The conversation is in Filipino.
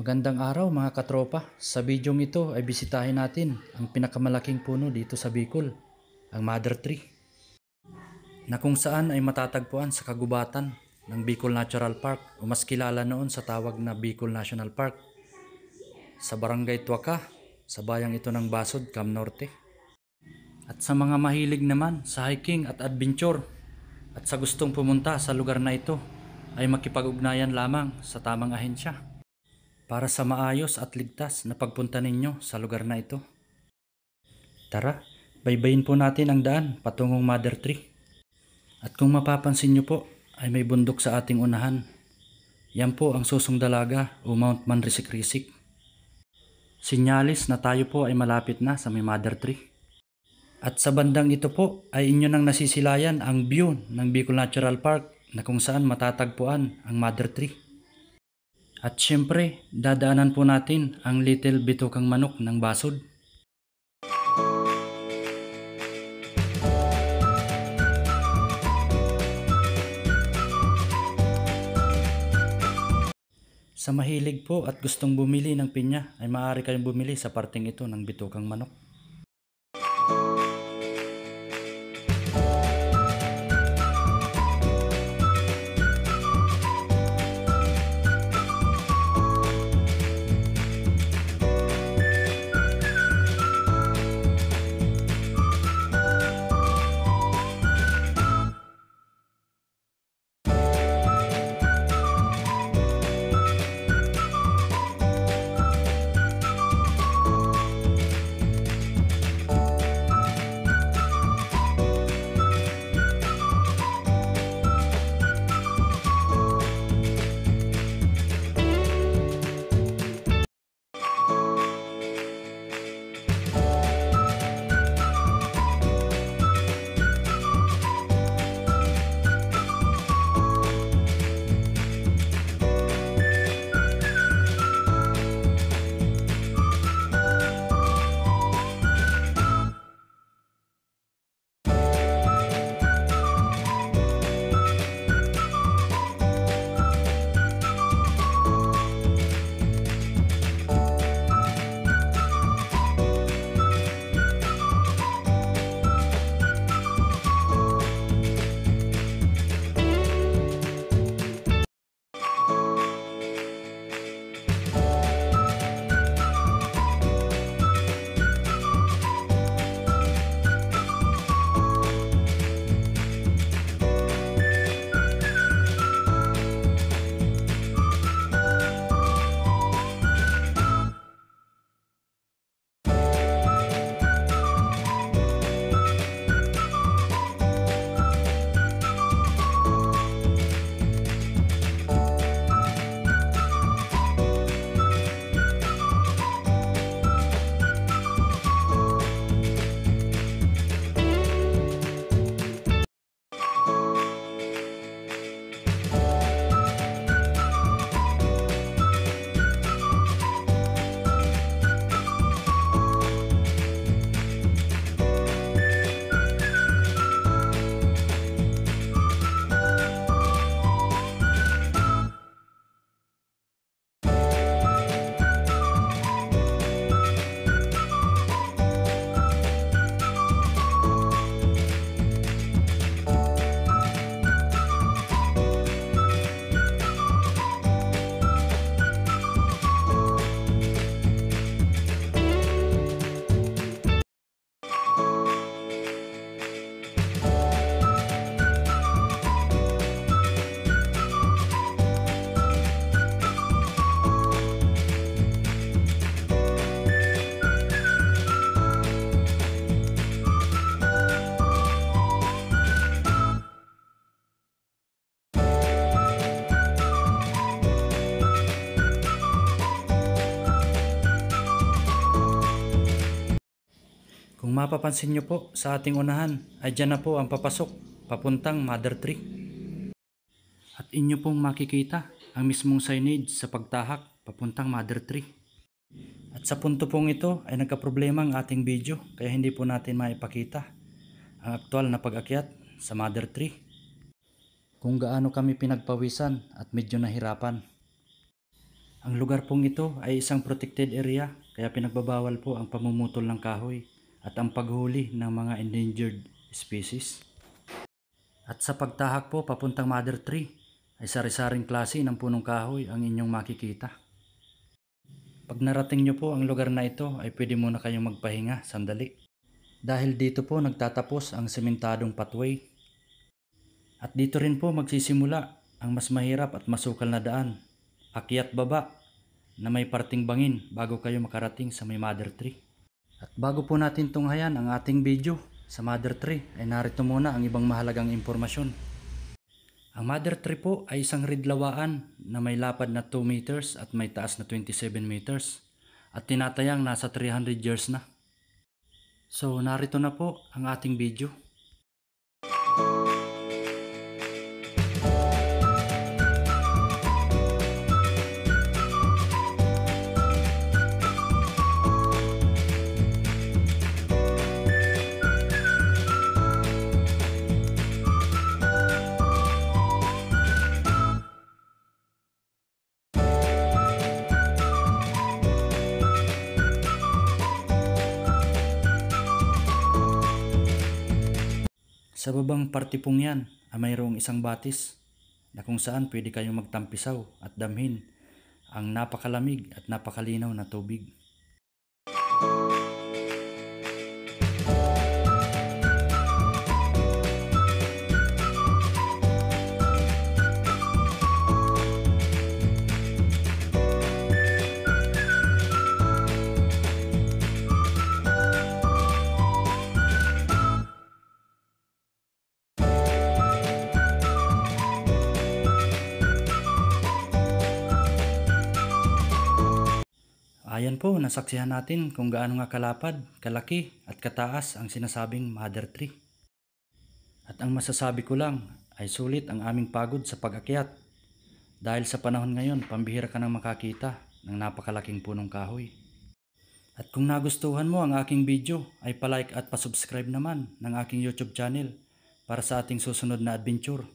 Magandang araw mga katropa. Sa bidyong ito ay bisitahin natin ang pinakamalaking puno dito sa Bicol, ang Mother Tree, na kung saan ay matatagpuan sa kagubatan ng Bicol Natural Park o mas kilala noon sa tawag na Bicol National Park, sa Barangay Tuaca, sa bayang ito ng Basod, Cam Norte. At sa mga mahilig naman sa hiking at adventure at sa gustong pumunta sa lugar na ito ay makipag-ugnayan lamang sa tamang ahensya para sa maayos at ligtas na pagpunta ninyo sa lugar na ito. Tara, baybayin po natin ang daan patungong Mother Tree. At kung mapapansin nyo po, ay may bundok sa ating unahan. Yan po ang Susong Dalaga o Mount Manrisik-Risik. Sinyalis na tayo po ay malapit na sa may Mother Tree. At sa bandang ito po ay inyo nang nasisilayan ang view ng Bicol Natural Park na kung saan matatagpuan ang Mother Tree. At syempre, dadaanan po natin ang Little Bitukang Manok ng Basod. Sa mahilig po at gustong bumili ng pinya ay maaari kayong bumili sa parteng ito ng Bitukang Manok. Kung mapapansin nyo po sa ating unahan ay dyan na po ang papasok papuntang Mother Tree. At inyo pong makikita ang mismong signage sa pagtahak papuntang Mother Tree. At sa punto pong ito ay nagkaproblema ang ating video kaya hindi po natin maipakita ang aktual na pag-akyat sa Mother Tree, kung gaano kami pinagpawisan at medyo nahirapan. Ang lugar pong ito ay isang protected area kaya pinagbabawal po ang pamumutol ng kahoy at ang paghuli ng mga endangered species. At sa pagtahak po papuntang Mother Tree ay sari-saring klase ng punong kahoy ang inyong makikita. Pag narating nyo po ang lugar na ito ay pwede muna kayong magpahinga sandali. Dahil dito po nagtatapos ang sementadong pathway. At dito rin po magsisimula ang mas mahirap at masukal na daan. Akyat baba na may parting bangin bago kayo makarating sa may Mother Tree. At bago po natin tunghayan ang ating video sa Mother Tree ay narito muna ang ibang mahalagang impormasyon. Ang Mother Tree po ay isang ridlawaan na may lapad na 2 meters at may taas na 27 meters at tinatayang nasa 300 years na. So narito na po ang ating video. Sa babang parte pong yan ay mayroong isang batis na kung saan pwede kayong magtampisaw at damhin ang napakalamig at napakalinaw na tubig. Ayan po, nasaksihan natin kung gaano nga kalapad, kalaki at kataas ang sinasabing Mother Tree. At ang masasabi ko lang ay sulit ang aming pagod sa pag-akyat. Dahil sa panahon ngayon, pambihira ka nang makakita ng napakalaking punong kahoy. At kung nagustuhan mo ang aking video ay palike at pasubscribe naman ng aking YouTube channel para sa ating susunod na adventure.